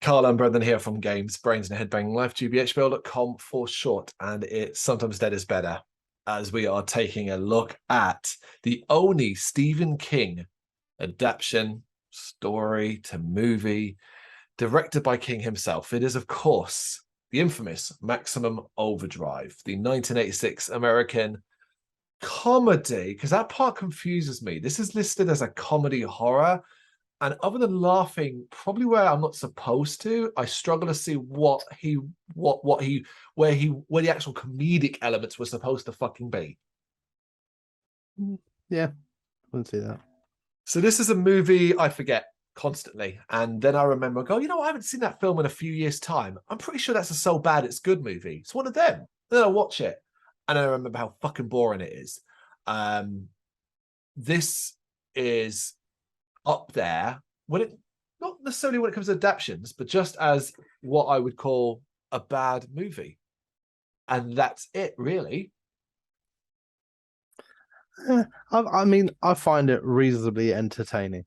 Carl and Brendan here from Brrraaains A Head-Banging Life, gbhblofficial.com for short, and it's Sometimes Dead is Better, as we are taking a look at the only Stephen King adaptation story to movie directed by King himself. It is, of course, the infamous Maximum Overdrive, the 1986 American comedy, because that part confuses me. This is listed as a comedy horror. And other than laughing, probably where I'm not supposed to, I struggle to see where the actual comedic elements were supposed to fucking be. Yeah, wouldn't see that. So this is a movie I forget constantly, and then I remember, I go, you know, I haven't seen that film in a few years' time. I'm pretty sure that's a So Bad It's Good movie. It's one of them. And then I watch it, and I remember how fucking boring it is. This is up there when it, not necessarily when it comes to adaptions, but just as what I would call a bad movie. And that's it, really. I mean, I find it reasonably entertaining.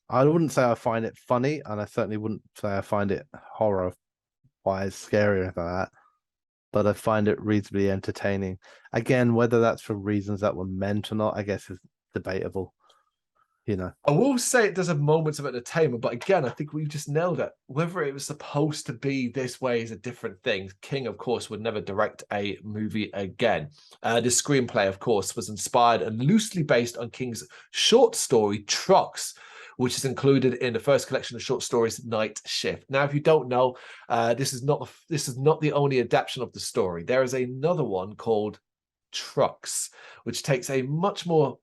I wouldn't say I find it funny, and I certainly wouldn't say I find it horror-wise scary or anything like that. But I find it reasonably entertaining. Again, whether that's for reasons that were meant or not, I guess is debatable. You know, I will say it does have moments of entertainment, but again, I think we've just nailed it. Whether it was supposed to be this way is a different thing. King, of course, would never direct a movie again. The screenplay, of course, was inspired and loosely based on King's short story Trucks, which is included in the first collection of short stories, Night Shift. Now, if you don't know, this is not the only adaptation of the story. There is another one called Trucks, which takes a much more,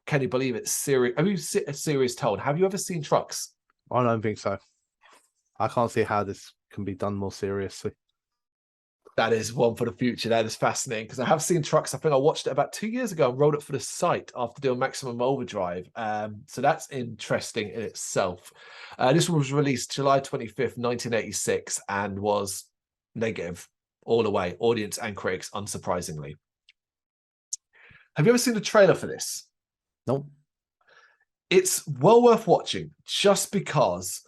can you believe it, serious? Have you seen a serious tone? Have you ever seen Trucks? I don't think so. I can't see how this can be done more seriously. That is one for the future. That is fascinating, because I have seen Trucks. I think I watched it about 2 years ago and wrote it for the site after doing Maximum Overdrive. So that's interesting in itself. This one was released July 25th, 1986, and was negative all the way, audience and critics, unsurprisingly. Have you ever seen the trailer for this? Nope. It's well worth watching, just because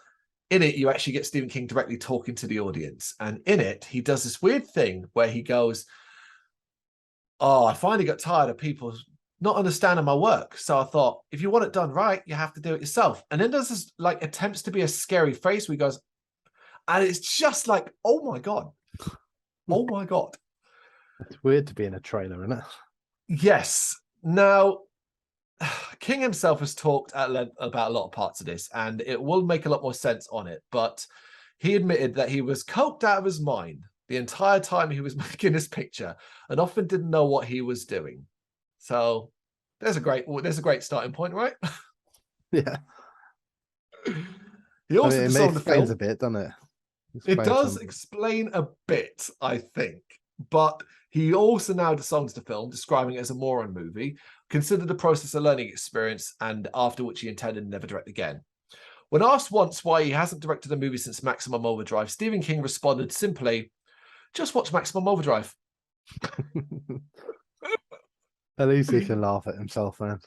in it you actually get Stephen King directly talking to the audience. And in it, he does this weird thing where he goes, oh, I finally got tired of people not understanding my work. So I thought, if you want it done right, you have to do it yourself. And then there's this like attempts to be a scary face where he goes, and it's just like, oh my God. Oh my God. It's weird to be in a trailer, isn't it? Yes. Now, King himself has talked at length about a lot of parts of this, and it will make a lot more sense on it, but he admitted that he was coked out of his mind the entire time he was making this picture and often didn't know what he was doing. So there's a great starting point, right? Yeah. He also it explains a bit, doesn't it? It does explain a bit, I think, but he also now disowns the film, describing it as a moron movie, considered the process a learning experience, and after which he intended to never direct again. When asked once why he hasn't directed a movie since Maximum Overdrive, Stephen King responded simply, just watch Maximum Overdrive. At least he can laugh at himself, man.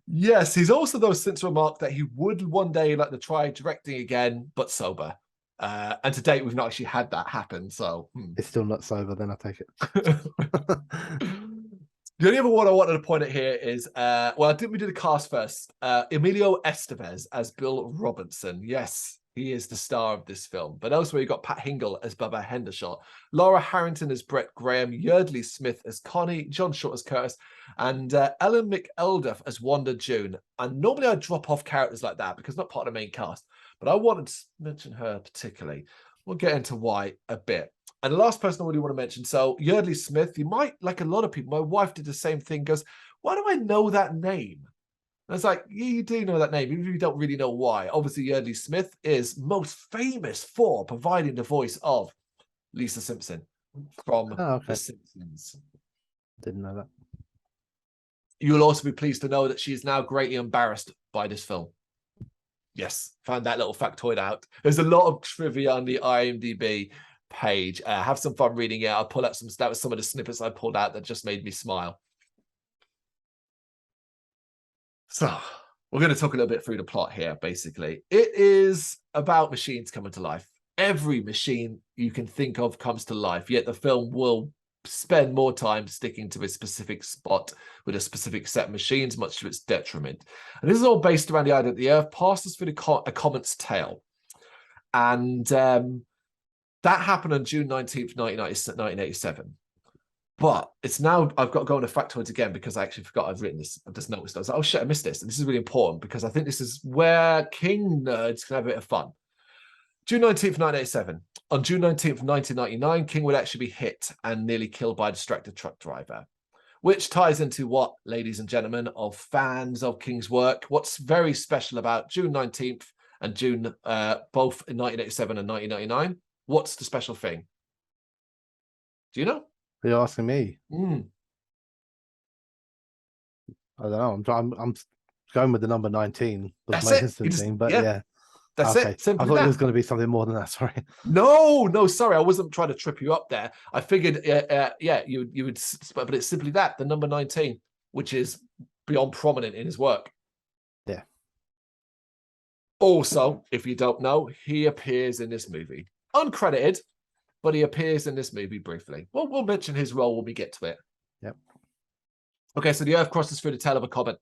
Yes, he's also, though, since remarked that he would one day like to try directing again, but sober. And to date, we've not actually had that happen. So It's still not sober, then I take it. The only other one I wanted to point out here is, well, I think we did the cast first. Emilio Estevez as Bill Robinson. Yes, he is the star of this film. But elsewhere, you got Pat Hingle as Bubba Hendershot, Laura Harrington as Brett Graham, Yeardley Smith as Connie, John Short as Curtis, and Ellen McElduff as Wanda June. And normally I drop off characters like that because not part of the main cast, but I wanted to mention her particularly. We'll get into why a bit. And the last person I really want to mention, so Yeardley Smith, you might, like a lot of people, my wife did the same thing, goes, why do I know that name? And it's like, yeah, you do know that name, even if you don't really know why. Obviously, Yeardley Smith is most famous for providing the voice of Lisa Simpson from The Simpsons. Didn't know that. You'll also be pleased to know that she is now greatly embarrassed by this film. Yes, found that little factoid out. There's a lot of trivia on the IMDb page. Have some fun reading it. I'll pull out that was some of the snippets I pulled out that just made me smile. So we're going to talk a little bit through the plot here, basically. It is about machines coming to life. Every machine you can think of comes to life, yet the film will spend more time sticking to a specific spot with a specific set of machines, much to its detriment. And this is all based around the idea that the Earth passes through a comet's tail. And that happened on June 19th, 1987. But it's now, I've got to go on the factoids again because I actually forgot I've written this. I've just noticed. I was like, oh shit, I missed this. And this is really important because I think this is where King nerds can have a bit of fun. June 19th, 1987. On June 19th, 1999, King would actually be hit and nearly killed by a distracted truck driver, which ties into what, ladies and gentlemen, of fans of King's work, what's very special about June 19th and June, both in 1987 and 1999. What's the special thing? Do you know? You're asking me. Mm. I don't know. I'm going with the number 19. That's my it. instant thing, but yeah. That's okay. it. Simply I thought that. it was going to be something more than that. Sorry. No, sorry. I wasn't trying to trip you up there. I figured, yeah, you would, but it's simply that, the number 19, which is beyond prominent in his work. Yeah. Also, if you don't know, he appears in this movie. Uncredited, but he appears in this movie briefly. Well, we'll mention his role when we get to it. Yep. Okay, so the Earth crosses through the tail of a comet,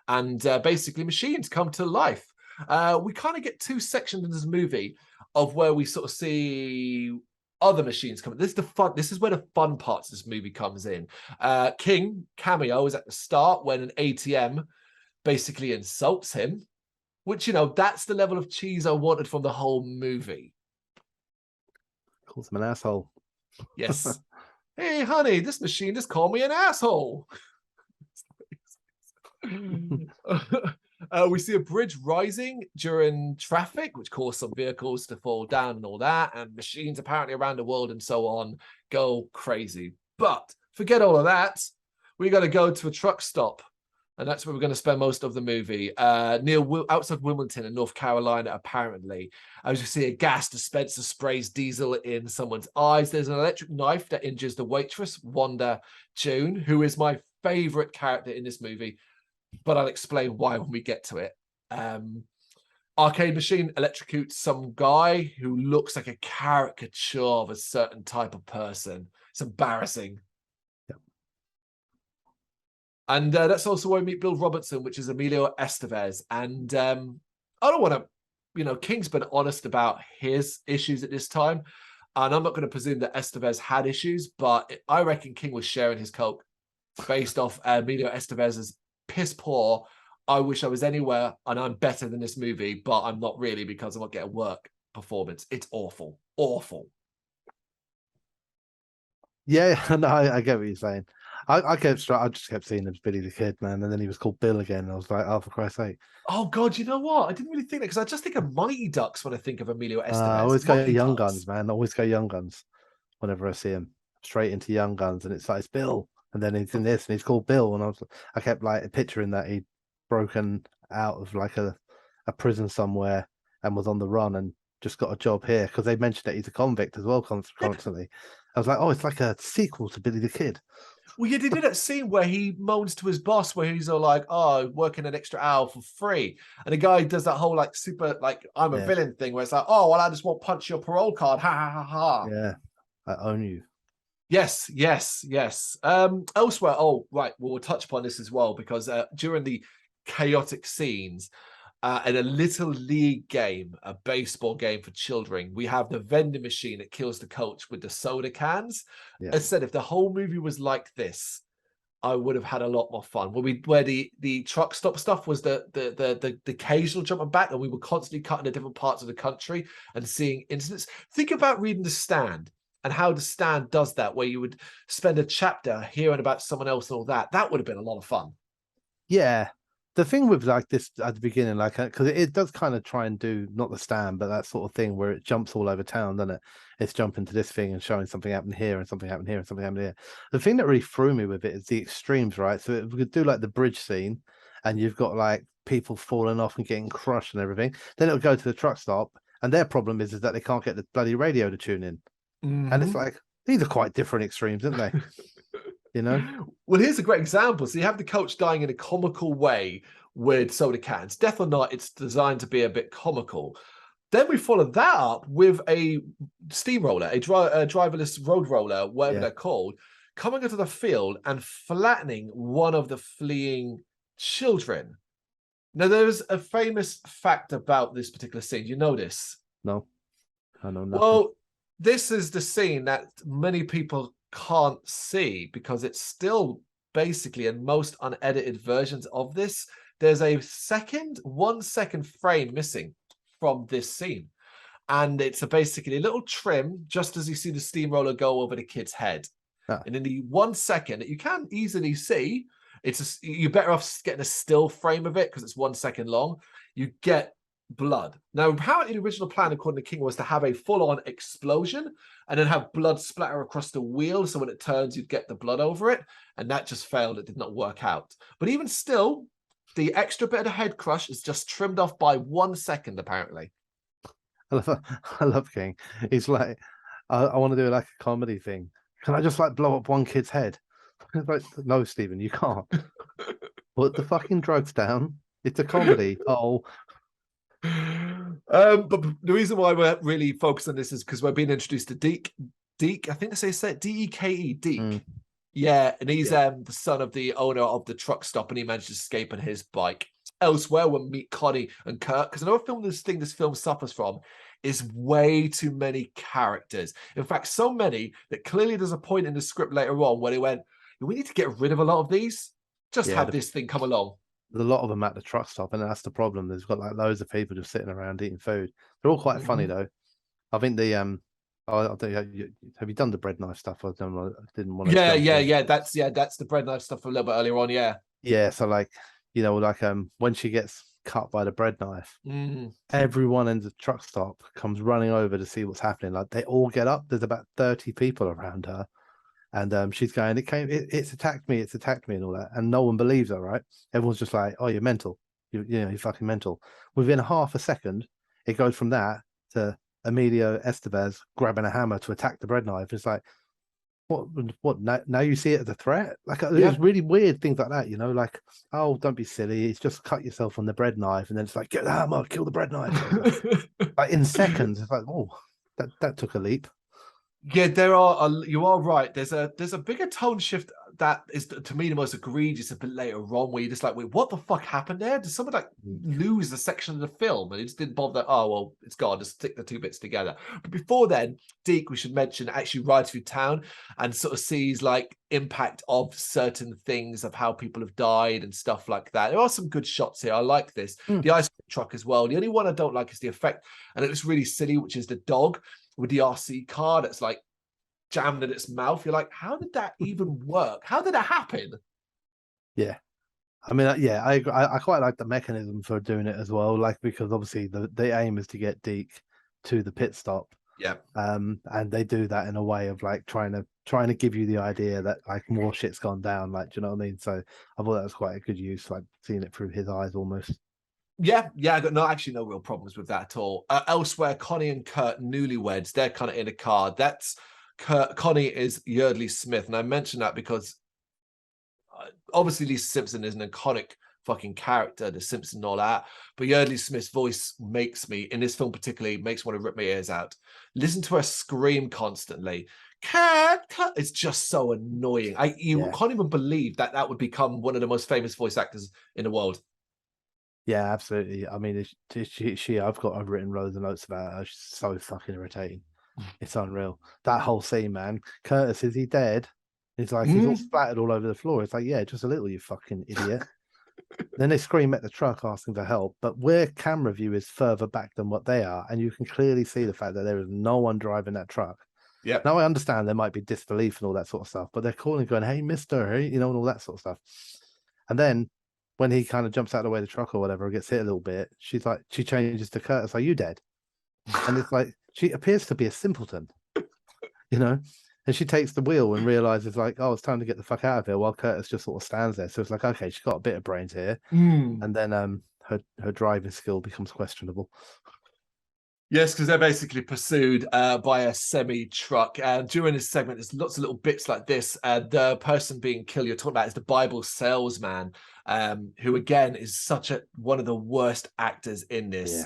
and basically machines come to life. We kind of get two sections in this movie of where we sort of see other machines coming. This is the fun. This is where the fun parts of this movie comes in. King cameo is at the start when an ATM basically insults him, which, you know, that's the level of cheese I wanted from the whole movie. Calls him an asshole. Yes. Hey, honey, this machine just called me an asshole. We see a bridge rising during traffic, which caused some vehicles to fall down and all that. And machines apparently around the world and so on go crazy. But forget all of that. We got to go to a truck stop. And that's where we're going to spend most of the movie. Outside Wilmington in North Carolina, apparently. As you see, a gas dispenser sprays diesel in someone's eyes. There's an electric knife that injures the waitress, Wanda June, who is my favorite character in this movie. But I'll explain why when we get to it. Arcade machine electrocutes some guy who looks like a caricature of a certain type of person. It's embarrassing. And that's also where we meet Bill Robertson, which is Emilio Estevez. And I don't want to, you know, King's been honest about his issues at this time. And I'm not going to presume that Estevez had issues, but I reckon King was sharing his coke based off Emilio Estevez's piss poor. I wish I was anywhere and I'm better than this movie, but I'm not really because I'm not getting work performance. It's awful. Awful. Yeah, no, I get what you're saying. I just kept seeing him as Billy the Kid, man, and then he was called Bill again. And I was like, oh, for Christ's sake. Oh God, you know what? I didn't really think that because I just think of Mighty Ducks when I think of Emilio Estevez. I always go Mighty Young Ducks. Guns, man. I always go Young Guns whenever I see him. Straight into Young Guns, and it's like it's Bill, and then he's in this, and he's called Bill, and I kept like picturing that he'd broken out of like a prison somewhere and was on the run and just got a job here because they mentioned that he's a convict as well constantly. I was like, oh, it's like a sequel to Billy the Kid. Well, yeah, they did that scene where he moans to his boss where he's all like, oh, working an extra hour for free. And the guy does that whole like super, like, I'm a villain thing where it's like, oh, well, I just won't punch your parole card. Ha, ha, ha, ha. Yeah, I own you. Yes. Elsewhere, oh, right. Well, we'll touch upon this as well because during the chaotic scenes, in a little league game, a baseball game for children, we have the vending machine that kills the coach with the soda cans. Yeah. I said, if the whole movie was like this, I would have had a lot more fun. Where the truck stop stuff was the occasional jumping back, and we were constantly cutting to different parts of the country and seeing incidents. Think about reading The Stand and how The Stand does that, where you would spend a chapter hearing about someone else and all that. That would have been a lot of fun. Yeah. The thing with like this at the beginning, like, because it does kind of try and do not The Stand, but that sort of thing where it jumps all over town, doesn't it? It's jumping to this thing and showing something happened here and something happened here and something happened here. The thing that really threw me with it is the extremes, right? So if we could do like the bridge scene and you've got like people falling off and getting crushed and everything, then it'll go to the truck stop and their problem is that they can't get the bloody radio to tune in. Mm-hmm. And it's like, these are quite different extremes, aren't they? You know? Well, here's a great example. So you have the coach dying in a comical way with soda cans. Death or Not, it's designed to be a bit comical. Then we follow that up with a steamroller, a driverless road roller, whatever they're called, coming into the field and flattening one of the fleeing children. Now, there's a famous fact about this particular scene. You know this? No, I know nothing. Well, this is the scene that many people can't see because it's still basically in most unedited versions of this. There's a 1 second frame missing from this scene. And it's basically a little trim just as you see the steamroller go over the kid's head. And in the 1 second that you can easily see, you're better off getting a still frame of it because it's 1 second long. You get blood. Now, apparently the original plan, according to King, was to have a full-on explosion and then have blood splatter across the wheel. So when it turns, you'd get the blood over it. And that just failed. It did not work out. But even still, the extra bit of the head crush is just trimmed off by 1 second, apparently. I love King. He's like, I want to do like a comedy thing. Can I just like blow up one kid's head? Like, no, Stephen, you can't. Put the fucking drugs down. It's a comedy. Oh. But the reason why we're really focused on this is because we're being introduced to Deke. Deke, I think they say Deke. Deke. Yeah, and he's the son of the owner of the truck stop, and he managed to escape on his bike. Elsewhere, we'll meet Connie and Kurt, because another thing this film suffers from is way too many characters. In fact, so many that clearly there's a point in the script later on where they went, we need to get rid of a lot of these. Just have this thing come along. There's a lot of them at the truck stop, and that's the problem. There's got like loads of people just sitting around eating food. They're all quite funny though. I think the have you done the bread knife stuff? I didn't want to. Yeah. That's the bread knife stuff a little bit earlier on. Yeah. So like, when she gets cut by the bread knife, everyone in the truck stop comes running over to see what's happening. Like they all get up. There's about 30 people around her, and she's going, it's attacked me, and all that, and no one believes her. Right? Everyone's just like, oh, you're mental. You're fucking mental. Within half a second, it goes from that to Emilio Estevez grabbing a hammer to attack the bread knife. It's like, what now you see it as a threat? Like there's really weird things like that, like, oh, don't be silly, it's just cut yourself on the bread knife, and then it's like, get the hammer, kill the bread knife. Like in seconds. It's like, oh, that took a leap. Yeah, you are right. There's a bigger tone shift that is, to me, the most egregious a bit later on, where you're just like, wait, what the fuck happened there? Did someone like lose a section of the film and it just didn't bother? Oh, well, it's gone. Just stick the two bits together. But before then, Deke, we should mention, actually rides through town and sort of sees like impact of certain things, of how people have died and stuff like that. There are some good shots here. I like this. The ice cream truck as well. The only one I don't like is the effect, and it looks really silly, which is the dog with the RC car that's like jammed in its mouth. You're like, how did that even work? How did that happen? Yeah. I mean, I quite like the mechanism for doing it as well, like, because obviously the aim is to get Deke to the pit stop. Yeah. And they do that in a way of like trying to give you the idea that like more shit's gone down, like, do you know what I mean? So I thought that was quite a good use, like seeing it through his eyes almost. Yeah, I got no real problems with that at all. Elsewhere, Connie and Kurt, newlyweds, they're kind of in a car. That's Connie is Yeardley Smith, and I mention that because obviously Lisa Simpson is an iconic fucking character, the Simpson and all that, but Yeardley Smith's voice makes me, in this film particularly, makes me want to rip my ears out. Listen to her scream constantly. Kurt. It's just so annoying. You can't even believe that would become one of the most famous voice actors in the world. Yeah, absolutely. I mean, I've written loads of notes about her. She's so fucking irritating. It's unreal. That whole scene, man. Curtis, is he dead? It's like he's all splattered all over the floor. It's like, yeah, just a little, you fucking idiot. Then they scream at the truck asking for help, but where camera view is further back than what they are, and you can clearly see the fact that there is no one driving that truck. Yeah. Now I understand there might be disbelief and all that sort of stuff, but they're calling, going, "Hey, Mister," hey, and all that sort of stuff. And then when he kind of jumps out of the way of the truck or whatever, gets hit a little bit, she changes to Curtis, "Are you dead?" And it's like, she appears to be a simpleton, and she takes the wheel and realizes like, oh, it's time to get the fuck out of here, while Curtis just sort of stands there. So it's like, okay, she's got a bit of brains here. And then her driving skill becomes questionable. Yes, because they're basically pursued by a semi-truck. And during this segment, there's lots of little bits like this. The person being killed you're talking about is the Bible salesman, who, again, is one of the worst actors in this.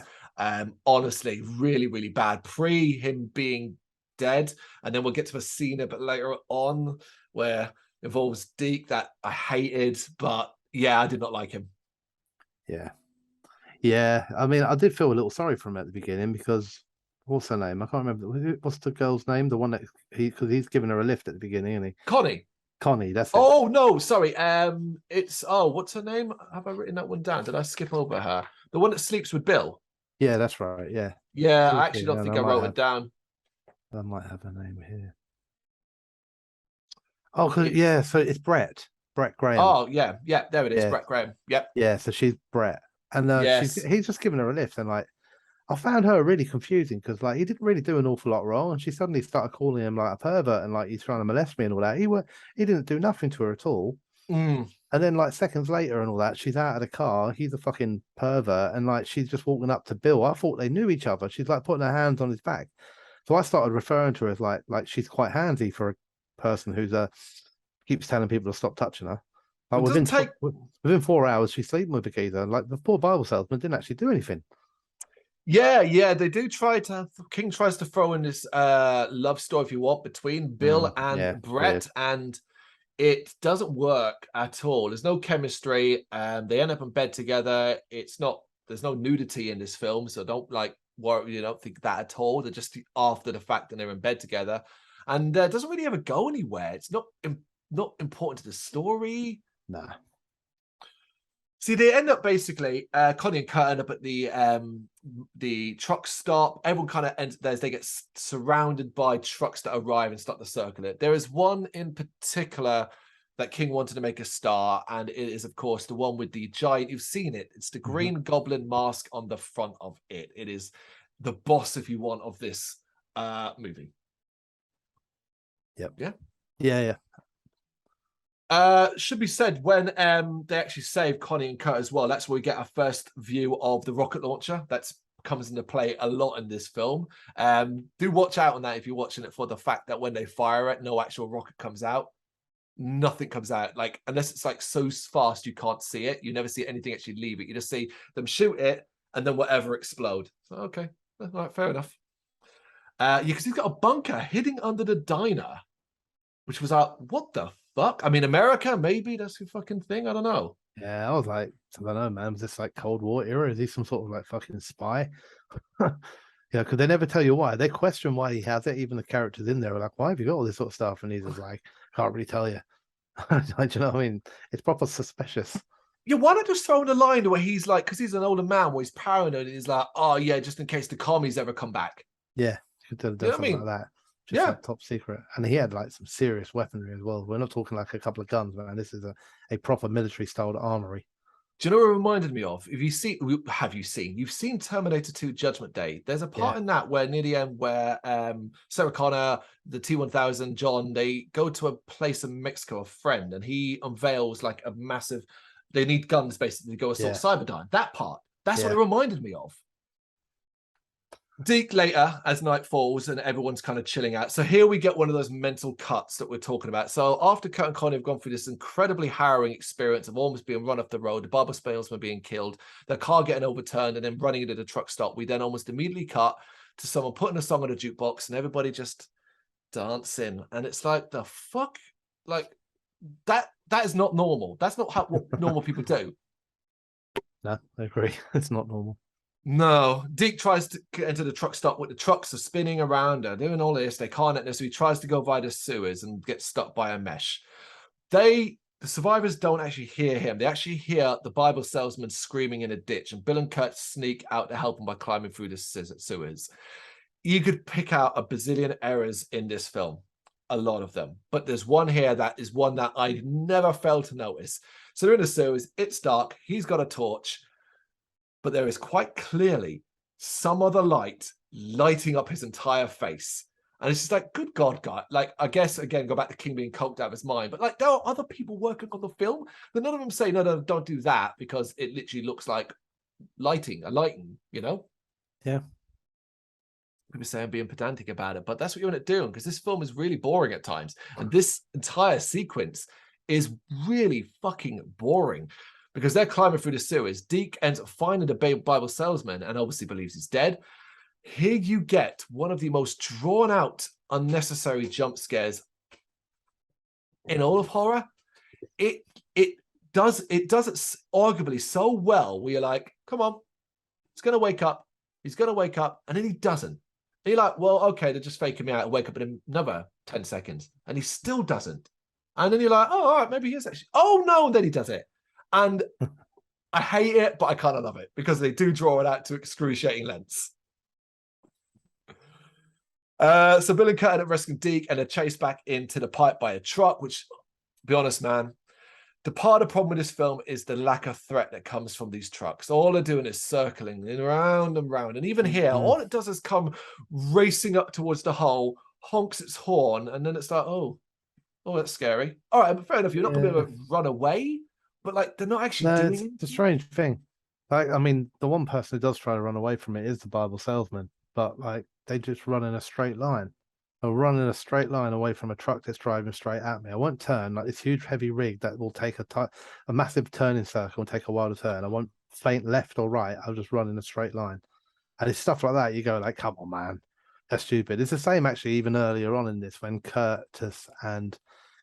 Honestly, really, really bad. Pre him being dead. And then we'll get to a scene a bit later on where it involves Deke that I hated. But, yeah, I did not like him. Yeah. Yeah, I mean, I did feel a little sorry for him at the beginning because what's her name? I can't remember. What's the girl's name? The one that because he's giving her a lift at the beginning, isn't he? Connie, that's it. Oh no, sorry. It's what's her name? Have I written that one down? Did I skip over her? The one that sleeps with Bill. Yeah, that's right. Yeah. Yeah, I actually don't think I wrote it down. I might have her name here. Oh, yeah. So it's Brett Graham. Oh yeah, there it is. Brett Graham. Yep. Yeah, so she's Brett. And he's just giving her a lift, and like I found her really confusing because like he didn't really do an awful lot wrong, and she suddenly started calling him like a pervert and like he's trying to molest me and all that. He didn't do nothing to her at all. And then like seconds later and all that, she's out of the car. He's a fucking pervert, and like she's just walking up to Bill. I thought they knew each other. She's like putting her hands on his back. So I started referring to her as like she's quite handsy for a person who's keeps telling people to stop touching her. Like within 4 hours, she's sleeping with the geezer. Like the poor Bible salesman didn't actually do anything. Yeah, they do try to. King tries to throw in this love story, if you want, between Bill and Brett, and it doesn't work at all. There's no chemistry. They end up in bed together. There's no nudity in this film, so don't worry. You don't think that at all. They're just after the fact that they're in bed together, and it doesn't really ever go anywhere. It's not important to the story. Nah. See, they end up basically, Connie and Kurt end up at the truck stop. Everyone kind of ends there as they get surrounded by trucks that arrive and start to circle it. There is one in particular that King wanted to make a star, and it is, of course, the one with the giant. You've seen it. It's the Green Goblin mask on the front of it. It is the boss, if you want, of this movie. Yep. Yeah. Yeah. Should be said when they actually save Connie and Kurt as well. That's where we get our first view of the rocket launcher. That comes into play a lot in this film. Do watch out on that if you're watching it, for the fact that when they fire it, no actual rocket comes out. Nothing comes out, like, unless it's like so fast you can't see it. You never see anything actually leave it. You just see them shoot it and then whatever explode. So, okay, all right, fair enough. Because he's got a bunker hidden under the diner, which was what the fuck? I mean, America, maybe that's your fucking thing. I don't know. Yeah, I was like, I don't know, man. Was this like Cold War era? Is he some sort of like fucking spy? Yeah, because they never tell you why. They question why he has it. Even the characters in there are like, why have you got all this sort of stuff? And he's just like, can't really tell you. Do you know what I mean? It's proper suspicious. Yeah, why not just throw in a line where he's like, because he's an older man, where he's paranoid and he's like, oh yeah, just in case the commies ever come back. Yeah, you could have done something like that. Just like top secret. And he had like some serious weaponry as well. We're not talking like a couple of guns, man. This is a proper military styled armory. Do you know what it reminded me of? You've seen Terminator 2 Judgment Day. There's a part in that where near the end where Sarah Connor, the T-1000, John, they go to a place in Mexico, a friend, and he unveils like a massive, they need guns basically to go assault Cyberdyne. That part, that's what it reminded me of. Deke later, as night falls and everyone's kind of chilling out. So here we get one of those mental cuts that we're talking about. So after Kurt and Connie have gone through this incredibly harrowing experience of almost being run off the road, the Barber salesman being killed, their car getting overturned, and then running into the truck stop, we then almost immediately cut to someone putting a song on a jukebox and everybody just dancing. And it's like, the fuck? Like, that is not normal. That's not what normal people do. No, I agree. It's not normal. No, Deke tries to enter the truck stop with the trucks are spinning around her, doing all this. They can't enter, so he tries to go via the sewers and get stuck by a mesh. The survivors don't actually hear him. They actually hear the Bible salesman screaming in a ditch, and Bill and Kurt sneak out to help him by climbing through the sewers. You could pick out a bazillion errors in this film, a lot of them, but there's one here that is one that I never failed to notice. So they're in the sewers, it's dark, he's got a torch, but there is quite clearly some other light lighting up his entire face. And it's just like, good God, guy. Like, I guess, again, go back to King being coked out of his mind. But, like, there are other people working on the film. But none of them say, no, don't do that, because it literally looks like a lighting, you know? Yeah. people say I'm being pedantic about it, but that's what you end up doing, because this film is really boring at times. And this entire sequence is really fucking boring, because they're climbing through the sewers. Deke ends up finding the Bible salesman and obviously believes he's dead. Here you get one of the most drawn out, unnecessary jump scares in all of horror. It does it arguably so well where you're like, come on, he's gonna wake up, and then he doesn't. And you're like, well, okay, they're just faking me out and wake up in another 10 seconds, and he still doesn't. And then you're like, oh, all right, maybe he is actually. Oh no, and then he does it. And I hate it, but I kind of love it, because they do draw it out to excruciating lengths. So Bill and Kurt end up rescuing Deke, and they're chased back into the pipe by a truck, which, to be honest, man, the part of the problem with this film is the lack of threat that comes from these trucks. All they're doing is circling around and round. And even here, all it does is come racing up towards the hole, honks its horn, and then it's like, oh, that's scary. All right, but fair enough, you're not going to be able to run away, but like, they're not actually doing it. It's a strange thing. Like, I mean, the one person who does try to run away from it is the Bible salesman, but like, they just run in a straight line. I'll run in a straight line away from a truck that's driving straight at me. I won't turn, like this huge heavy rig that will take a massive turning circle and take a while to turn. I won't feint left or right. I'll just run in a straight line. And it's stuff like that. You go like, come on, man, that's stupid. It's the same actually even earlier on in this, when Curtis and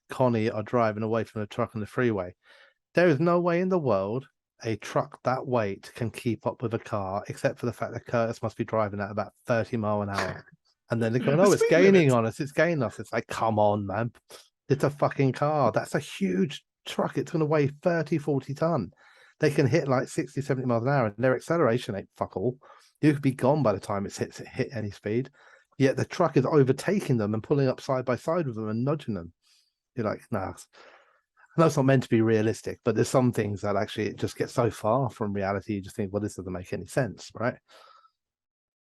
Connie are driving away from the truck on the freeway. There is no way in the world a truck that weight can keep up with a car, except for the fact that Curtis must be driving at about 30 miles an hour. And then they're going, oh, it's gaining on us. It's gaining us. It's like, come on, man. It's a fucking car. That's a huge truck. It's going to weigh 30, 40 ton. They can hit like 60, 70 miles an hour, and their acceleration ain't fuck all. You could be gone by the time it hit any speed. Yet the truck is overtaking them and pulling up side by side with them and nudging them. You're like, nah. I know it's not meant to be realistic, but there's some things that actually it just gets so far from reality. You just think, well, this doesn't make any sense, right?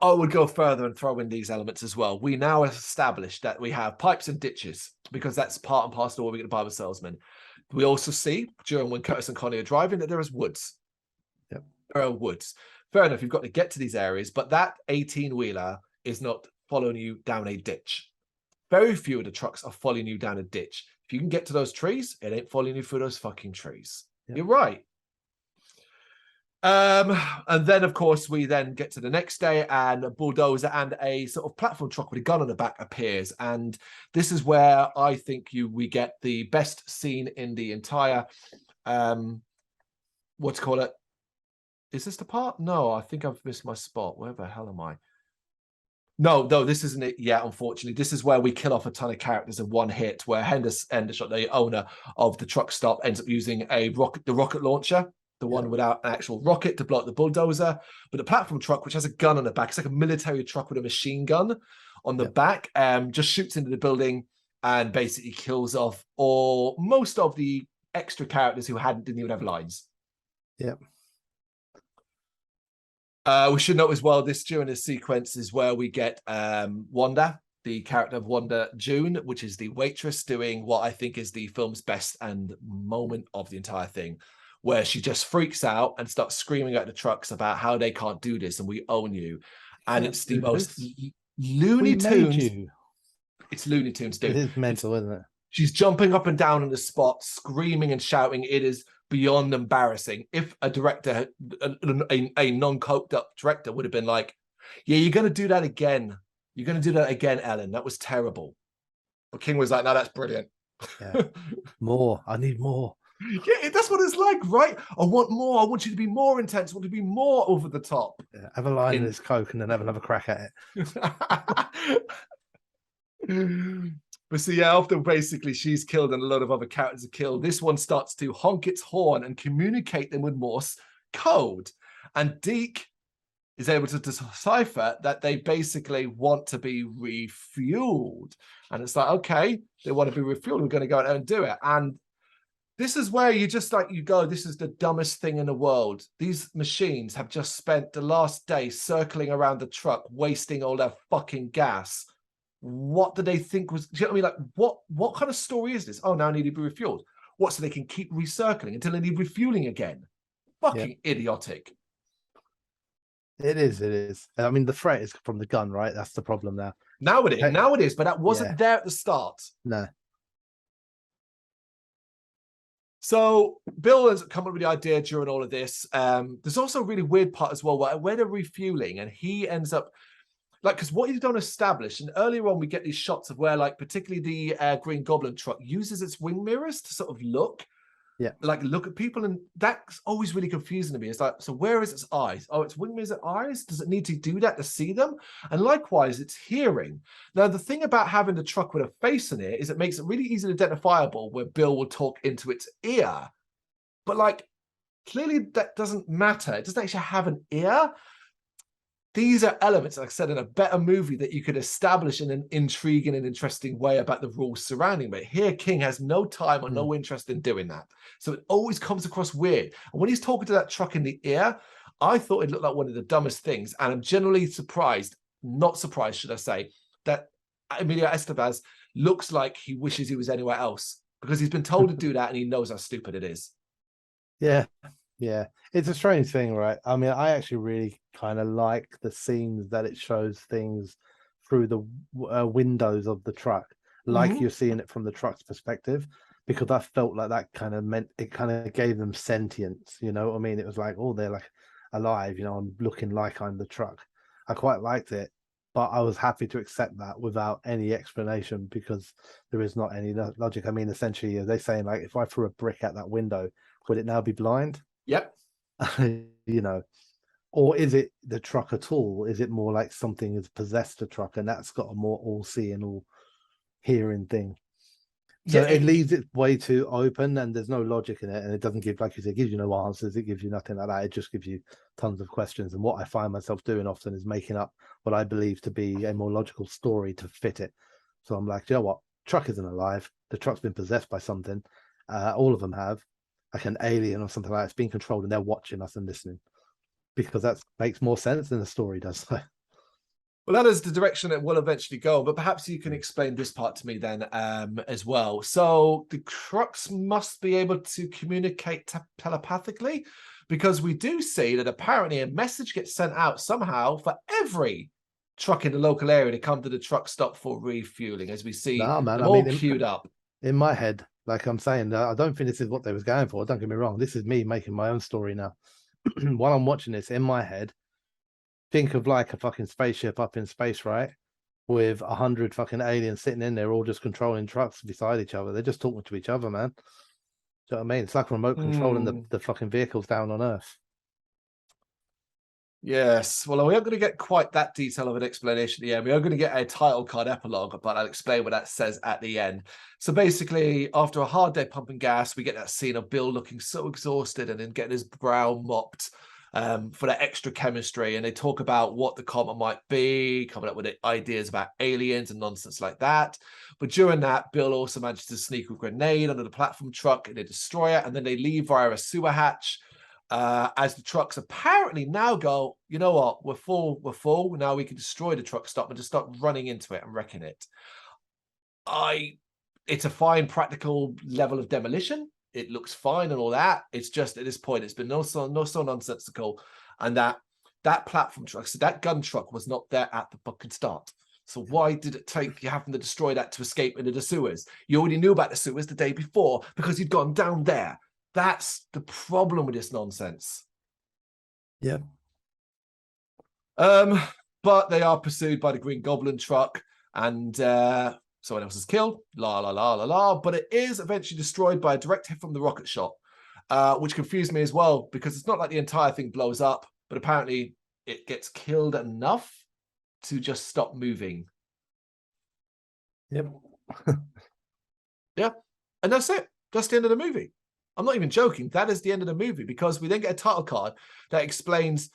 I would go further and throw in these elements as well. We now established that we have pipes and ditches, because that's part and parcel of what we get the Bible salesman. We also see, during when Curtis and Connie are driving, that there is woods. Yep. There are woods. Fair enough, you've got to get to these areas, but that 18-wheeler is not following you down a ditch. Very few of the trucks are following you down a ditch. If you can get to those trees, it ain't following you through those fucking trees. Yep. You're right. And then, of course, we then get to the next day, and a bulldozer and a sort of platform truck with a gun on the back appears. And this is where I think we get the best scene in the entire, what to call it? Is this the part? No, I think I've missed my spot. Where the hell am I? No, this isn't it yet, unfortunately. This is where we kill off a ton of characters in one hit, where Henderson, the owner of the truck stop, ends up using the rocket launcher, the one without an actual rocket, to blow up the bulldozer. But the platform truck, which has a gun on the back, it's like a military truck with a machine gun on the back, just shoots into the building and basically kills off most of the extra characters who didn't even have lines. Yep. We should note as well, during this sequence is where we get Wanda, the character of Wanda June, which is the waitress, doing what I think is the film's best and moment of the entire thing, where she just freaks out and starts screaming at the trucks about how they can't do this and we own you. And it's the most Looney Tunes. It's Looney Tunes, dude. It is mental, isn't it? She's jumping up and down on the spot, screaming and shouting. It is beyond embarrassing. If a director, a non-coked up director, would have been like, yeah, you're going to do that again. You're going to do that again, Ellen. That was terrible. But King was like, no, that's brilliant. Yeah. More. I need more. Yeah, that's what it's like, right? I want more. I want you to be more intense. I want you to be more over the top. Yeah, have a line in this Coke and then have another crack at it. But so yeah, after basically she's killed and a lot of other characters are killed, this one starts to honk its horn and communicate them with Morse code. And Deke is able to decipher that they basically want to be refueled. And it's like, okay, they want to be refueled. We're going to go out there and do it. And this is where you just go, this is the dumbest thing in the world. These machines have just spent the last day circling around the truck, wasting all their fucking gas. What do they think was, do you know what I mean? Like, what kind of story is this? Oh, now I need to be refueled. What, so they can keep recircling until they need refueling again? Fucking idiotic. It is. It is. I mean, the threat is from the gun, right? That's the problem now. Now it is, but that wasn't there at the start. No. So Bill has come up with the idea during all of this. There's also a really weird part as well where they're refueling, and he ends up like, because what you don't establish, and earlier on we get these shots of where, like, particularly the Green Goblin truck uses its wing mirrors to sort of look at people, and that's always really confusing to me. It's like, so where is its eyes? Oh, its wing mirrors at eyes? Does it need to do that to see them? And likewise, it's hearing. Now, the thing about having the truck with a face in it is it makes it really easily identifiable where Bill will talk into its ear. But, like, clearly that doesn't matter. It doesn't actually have an ear. These are elements, like I said, in a better movie that you could establish in an intriguing and interesting way about the rules surrounding it. Here, King has no time or no interest in doing that. So it always comes across weird. And when he's talking to that truck in the ear, I thought it looked like one of the dumbest things. And I'm generally surprised, not surprised, should I say, that Emilio Estevez looks like he wishes he was anywhere else, because he's been told to do that and he knows how stupid it is. Yeah. Yeah, it's a strange thing, right? I mean, I actually really kind of like the scenes that it shows things through the windows of the truck, like you're seeing it from the truck's perspective, because I felt like that kind of meant it kind of gave them sentience. You know what I mean? It was like, oh, they're like alive. You know, I'm looking like I'm the truck. I quite liked it, but I was happy to accept that without any explanation, because there is not any logic. I mean, essentially, are they saying, like, if I threw a brick at that window, would it now be blind? Yep. You know, or is it the truck at all? Is it more like something has possessed a truck and that's got a more all-seeing, all-hearing thing? So Yeah, it leaves it way too open, and there's no logic in it, and it doesn't give, like you said, it gives you no answers, it gives you nothing like that. It just gives you tons of questions. And what I find myself doing often is making up what I believe to be a more logical story to fit it. So I'm like, you know what? Truck isn't alive. The truck's been possessed by something. All of them have, like an alien or something like that. It's being controlled and they're watching us and listening, because that makes more sense than the story does. Well, that is the direction it will eventually go, but perhaps you can explain this part to me then as well. So the trucks must be able to communicate telepathically, because we do see that apparently a message gets sent out somehow for every truck in the local area to come to the truck stop for refueling, as we see Nah, man, them I all mean, queued up. in my head, like I'm saying, I don't think this is what they was going for. Don't get me wrong. This is me making my own story now. While I'm watching this in my head, think of like a fucking spaceship up in space, right? With 100 fucking aliens sitting in there, all just controlling trucks beside each other. They're just talking to each other, man. Do you know what I mean? It's like remote controlling the fucking vehicles down on Earth. Yes, well, we aren't going to get quite that detail of an explanation at the end. We are going to get a title card epilogue, but I'll explain what that says at the end. So basically, after a hard day pumping gas, we get that scene of Bill looking so exhausted and then getting his brow mopped for that extra chemistry. And they talk about what the comet might be, coming up with ideas about aliens and nonsense like that. But during that, Bill also manages to sneak a grenade under the platform truck, and they destroy it, and then they leave via a sewer hatch. As the trucks apparently now go, you know what, we're full. Now we can destroy the truck stop and just start running into it and wrecking it. It's a fine practical level of demolition. It looks fine and all that. It's just at this point, it's been no so nonsensical. And that platform truck, so that gun truck was not there at the fucking start. So why did it take you having to destroy that to escape into the sewers? You already knew about the sewers the day before because you'd gone down there. That's the problem with this nonsense. Yeah. But they are pursued by the Green Goblin truck, and someone else is killed. La la la la la. But it is eventually destroyed by a direct hit from the rocket shot, which confused me as well, because it's not like the entire thing blows up, but apparently it gets killed enough to just stop moving. Yep. Yeah, and that's it. That's the end of the movie. I'm not even joking. That is the end of the movie, because we then get a title card that explains,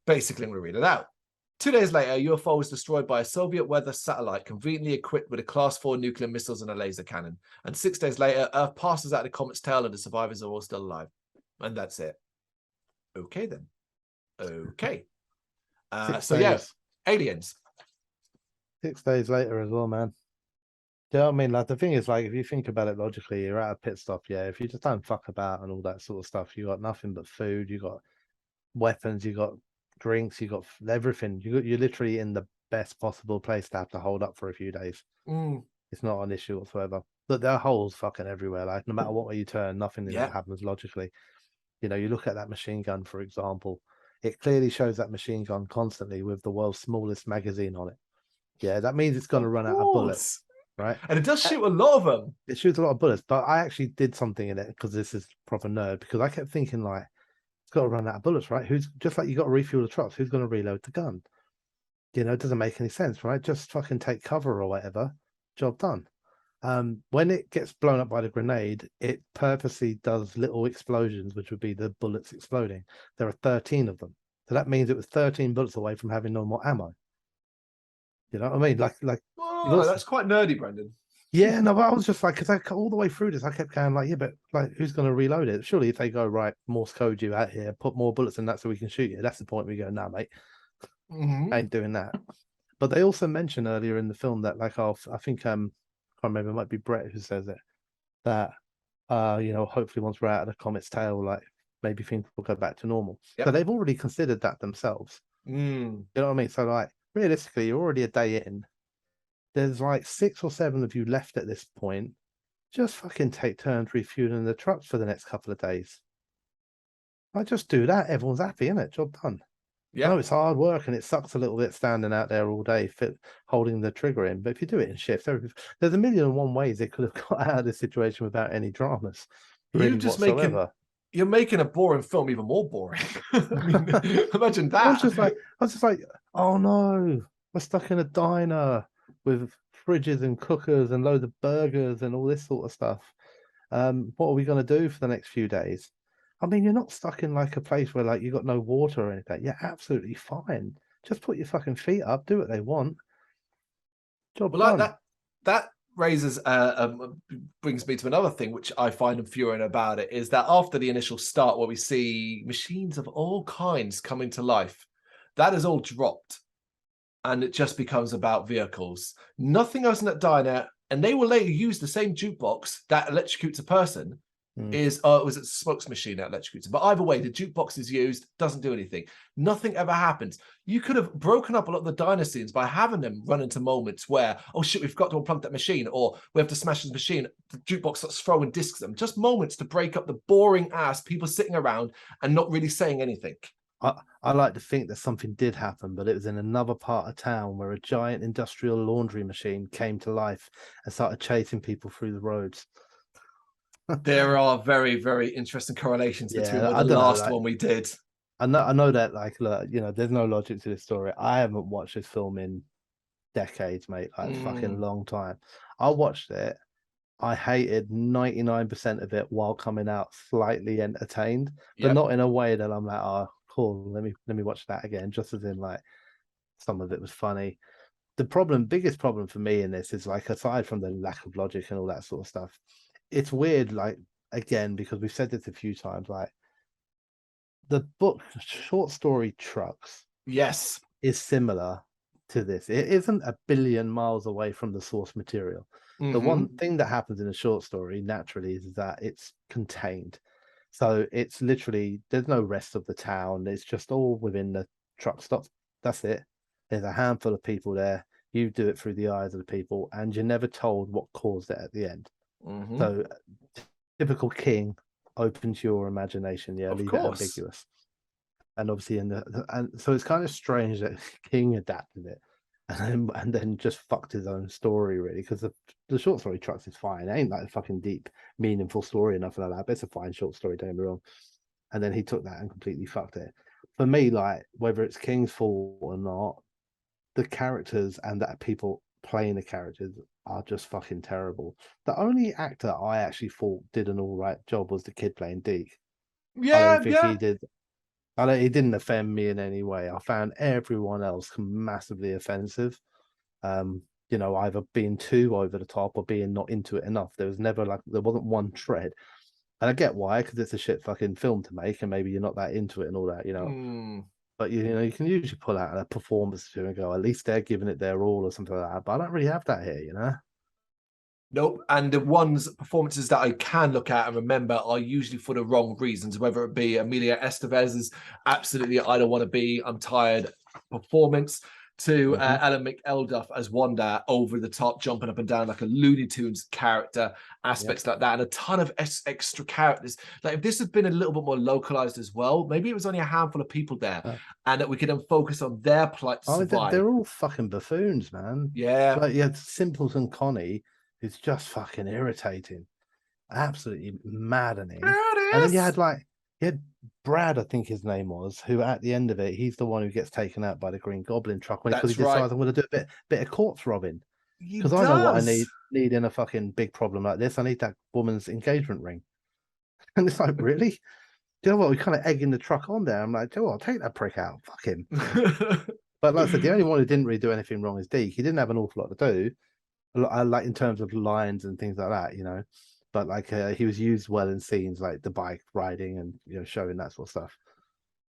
basically, I'm going to read it out. 2 days later, a UFO was destroyed by a Soviet weather satellite conveniently equipped with a Class 4 nuclear missiles and a laser cannon. And 6 days later, Earth passes out the comet's tail and the survivors are all still alive. And that's it. Okay, then. Okay. So, yeah, aliens. 6 days later as well, man. Do you know what I mean? Like, the thing is, like, if you think about it logically, you're at a pit stop, yeah. If you just don't fuck about and all that sort of stuff, you got nothing but food, you got weapons, you got drinks, you got everything. You're literally in the best possible place to have to hold up for a few days. It's not an issue whatsoever. But there are holes fucking everywhere. Like no matter what way you turn, nothing Yeah. happens logically. You know, you look at that machine gun, for example. It clearly shows that machine gun constantly with the world's smallest magazine on it. Yeah, that means it's going to Of run out of bullets, course. right? And it does shoot a lot of them. It shoots a lot of bullets, but I actually did something in it because this is proper nerd. Because I kept thinking like, it's got to run out of bullets, right? Who's just like you got to refuel the trucks? Who's going to reload the gun? You know, it doesn't make any sense, right? Just fucking take cover or whatever. Job done. When it gets blown up by the grenade, it purposely does little explosions, which would be the bullets exploding. There are 13 of them. So that means it was 13 bullets away from having no more ammo. You know what I mean? Like you've Oh, also, that's quite nerdy, Brendan. yeah, no, but I was just like, because all the way through this, I kept going like, yeah, but like, who's going to reload it? Surely if they go, right, Morse code you out here, put more bullets in that so we can shoot you. That's the point we go, nah, mate, I ain't doing that. But they also mentioned earlier in the film that, like, I think, I can't remember, it might be Brett who says it, that, you know, hopefully once we're out of the comet's tail, like, maybe things will go back to normal. Yep. So they've already considered that themselves. You know what I mean? So, like, realistically, you're already a day in. There's like 6 or 7 of you left at this point. Just fucking take turns refueling the trucks for the next couple of days. I just do that. Everyone's happy, isn't it? Job done. I know it's hard work and it sucks a little bit standing out there all day, holding the trigger in. But if you do it in shifts, there's a million and one ways it could have got out of this situation without any dramas, really whatsoever. You're making a boring film even more boring. I mean, imagine that. I was just like, oh no, we're stuck in a diner with fridges and cookers and loads of burgers and all this sort of stuff. What are we going to do for the next few days? I mean, you're not stuck in like a place where like you got no water or anything. You're absolutely fine. Just put your fucking feet up, do what they want. Job done. Like that raises brings me to another thing which I find infuriating about it is that after the initial start where we see machines of all kinds coming to life, that is all dropped and it just becomes about vehicles. Nothing else in that diner, and they will later use the same jukebox that electrocutes a person. Was it smokes machine that electrocutes? But either way, the jukebox is used, doesn't do anything. Nothing ever happens. You could have broken up a lot of the diner scenes by having them run into moments where, oh shit, we've got to unplug that machine, or we have to smash this machine. The jukebox starts throwing discs at them. Just moments to break up the boring ass people sitting around and not really saying anything. I like to think that something did happen, but it was in another part of town where a giant industrial laundry machine came to life and started chasing people through the roads. There are very, very interesting correlations between the last one we did. I know that, like, look, you know, there's no logic to this story. I haven't watched this film in decades, mate, like fucking long time. I watched it. I hated 99% of it while coming out slightly entertained, but not in a way that I'm like, oh, cool, let me watch that again. Just as in, like, some of it was funny. The biggest problem for me in this is, like, aside from the lack of logic and all that sort of stuff, it's weird, like, again, because we've said this a few times, like, the book short story Trucks is similar to this. It isn't a billion miles away from the source material. The one thing that happens in a short story naturally is that it's contained. So it's literally, there's no rest of the town. It's just all within the truck stop. That's it. There's a handful of people there. You do it through the eyes of the people, and you're never told what caused it at the end. So typical King, open to your imagination. Yeah, leave it ambiguous. And obviously and so it's kind of strange that King adapted it and then just fucked his own story, really, because the short story Trucks is fine. It ain't like a fucking deep, meaningful story or nothing like that, but it's a fine short story, don't get me wrong. And then he took that and completely fucked it. For me, like, whether it's King's fault or not, the characters and that people playing the characters are just fucking terrible. The only actor I actually thought did an all right job was the kid playing Deke. I don't think he did. He didn't offend me in any way. I found everyone else massively offensive. You know, either being too over the top or being not into it enough. There wasn't one tread. And I get why, because it's a shit fucking film to make, and maybe you're not that into it and all that, you know. But you know, you can usually pull out a performance and go, at least they're giving it their all or something like that. But I don't really have that here, you know. Nope. And the performances that I can look at and remember are usually for the wrong reasons, whether it be Emilia Estevez's absolutely I don't want to be, I'm tired performance, to Ellen McElduff as Wanda, over the top, jumping up and down like a Looney Tunes character, aspects like that, and a ton of extra characters. Like if this had been a little bit more localized as well, maybe it was only a handful of people there, and that we could then focus on their plight to survive. They're all fucking buffoons, man. Yeah. Like you had Simpleton Connie, who's just fucking irritating, absolutely maddening. And then you had Brad, I think his name was, who at the end of it, he's the one who gets taken out by the Green Goblin truck because he decides I'm going to do a bit of corpse robbing. Because I know what I need in a fucking big problem like this. I need that woman's engagement ring. And it's like, really? Do you know what? We're kind of egging the truck on there. I'm like, oh, I'll take that prick out. Fuck him. But like I said, the only one who didn't really do anything wrong is Deke. He didn't have an awful lot to do. Like in terms of lines and things like that, you know, but like he was used well in scenes like the bike riding and, you know, showing that sort of stuff.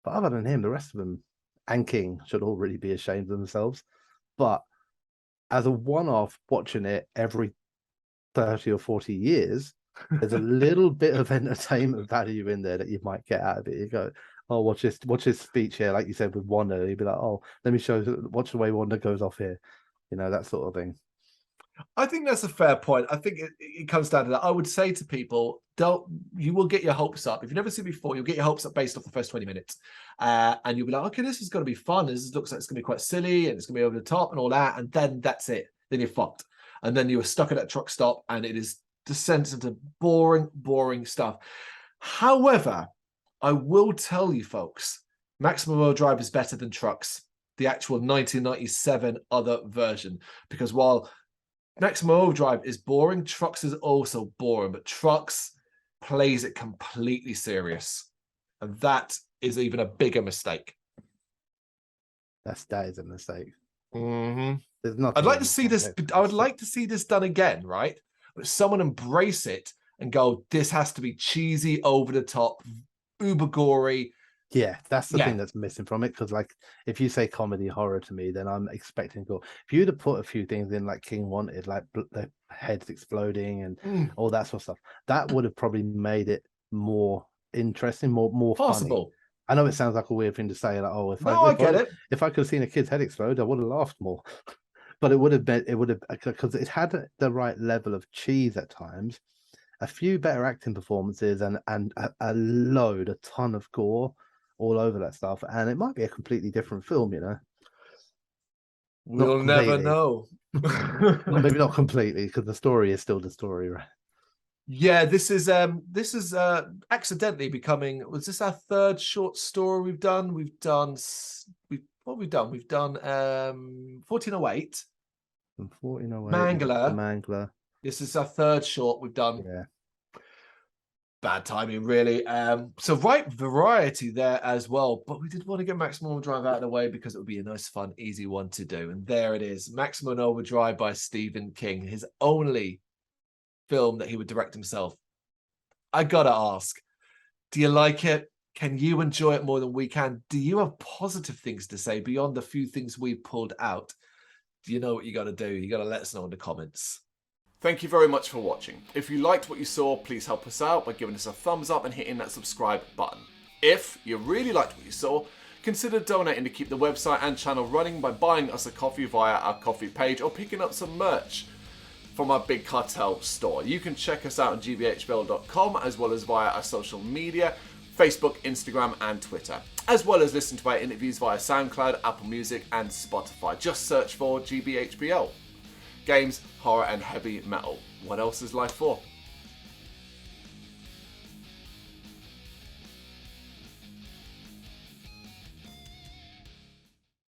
But other than him, the rest of them and King should all really be ashamed of themselves. But as a one-off, watching it every 30 or 40 years, there's a little bit of entertainment value in there that you might get out of it. You go, oh, watch this speech here, like you said with Wanda. You'd be like, oh, let me watch the way Wanda goes off here, you know, that sort of thing. I think that's a fair point. I think it comes down to that. I would say to people, you will get your hopes up. If you've never seen it before, you'll get your hopes up based off the first 20 minutes. And you'll be like, okay, this is going to be fun. This looks like it's going to be quite silly and it's going to be over the top and all that. And then that's it. Then you're fucked. And then you are stuck at that truck stop and it is descends into boring, boring stuff. However, I will tell you folks, Maximum Overdrive is better than Trucks, the actual 1997 other version. Because while Maximum Overdrive is boring, Trucks is also boring, but Trucks plays it completely serious. And that is even a bigger mistake. That is a mistake. Mm-hmm. There's nothing. I'd like to see this. I would like to see this done again, right? But someone embrace it and go, this has to be cheesy, over the top, uber gory. Yeah, that's the thing that's missing from it. Because, like, if you say comedy horror to me, then I'm expecting go. If you'd have put a few things in, like King wanted, like the heads exploding and all that sort of stuff, that would have probably made it more interesting, more possible. Funny. I know it sounds like a weird thing to say, like, oh, I get it. If I could have seen a kid's head explode, I would have laughed more. But it would have because it had the right level of cheese at times, a few better acting performances, and a ton of gore all over that stuff, and it might be a completely different film, you know. We'll never know. Maybe not completely, because the story is still the story, right? Yeah, this is accidentally becoming. Was this our third short story we've done? We've done 1408. And 1408. Mangler. This is our third short we've done. Yeah. Bad timing, really. So right variety there as well. But we did want to get Maximum Overdrive out of the way because it would be a nice, fun, easy one to do. And there it is. Maximum Overdrive by Stephen King. His only film that he would direct himself. I gotta ask, do you like it? Can you enjoy it more than we can? Do you have positive things to say beyond the few things we've pulled out? Do you know what you got to do? You got to let us know in the comments. Thank you very much for watching. If you liked what you saw, please help us out by giving us a thumbs up and hitting that subscribe button. If you really liked what you saw, consider donating to keep the website and channel running by buying us a coffee via our coffee page or picking up some merch from our Big Cartel store. You can check us out on gbhbl.com as well as via our social media, Facebook, Instagram and Twitter, as well as listen to our interviews via SoundCloud, Apple Music and Spotify. Just search for GBHBL. Games, horror and heavy metal. What else is life for?